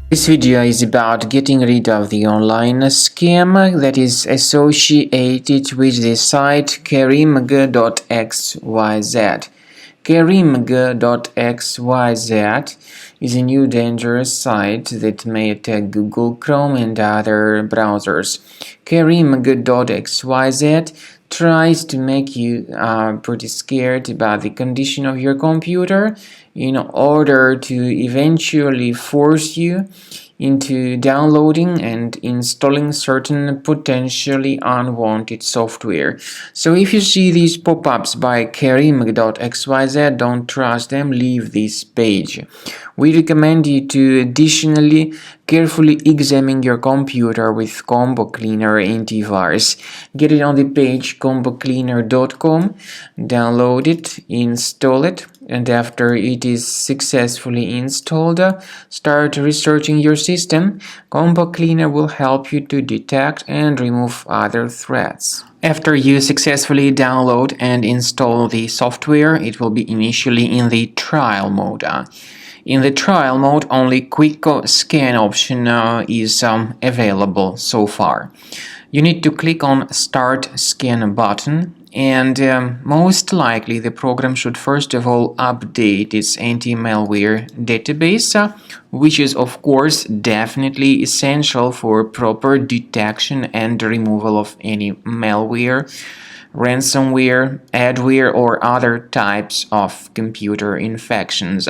This video is about getting rid of the online scam that is associated with the site Karimg.xyz. Karimg.xyz is a new dangerous site that may attack Google Chrome and other browsers. Karimg.xyz tries to make you pretty scared about the condition of your computer in order to eventually force you into downloading and installing certain potentially unwanted software. So if you see these pop-ups by Karimg.xyz, don't trust them, leave this page. We recommend you to additionally carefully examine your computer with Combo Cleaner antivirus. Get it on the page combocleaner.com, download it, install it, and after it is successfully installed, start researching your system. Combo Cleaner will help you to detect and remove other threats. After you successfully download and install the software, it will be initially in the trial mode. In the trial mode, only quick scan option is available so far. You need to click on Start Scan button, and most likely the program should first of all update its anti-malware database, which is of course definitely essential for proper detection and removal of any malware, ransomware, adware, or other types of computer infections.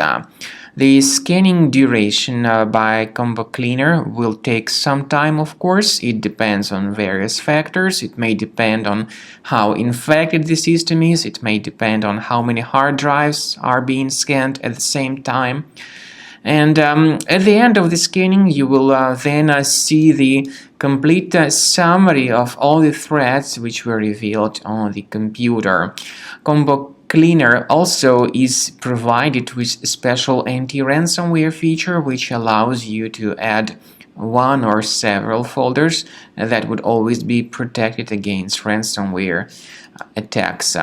The scanning duration by Combo Cleaner will take some time, of course. It depends on various factors. It may depend on how infected the system is. It may depend on how many hard drives are being scanned at the same time. And at the end of the scanning, you will then see the complete summary of all the threats which were revealed on the computer. Combo Cleaner also is provided with a special anti-ransomware feature which allows you to add one or several folders that would always be protected against ransomware attacks.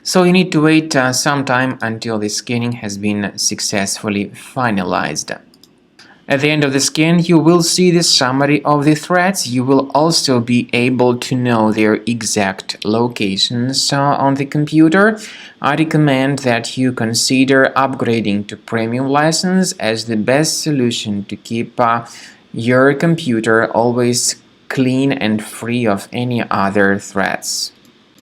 So you need to wait some time until the scanning has been successfully finalized. At the end of the scan, you will see the summary of the threats. You will also be able to know their exact locations on the computer. I recommend that you consider upgrading to premium license as the best solution to keep your computer always clean and free of any other threats.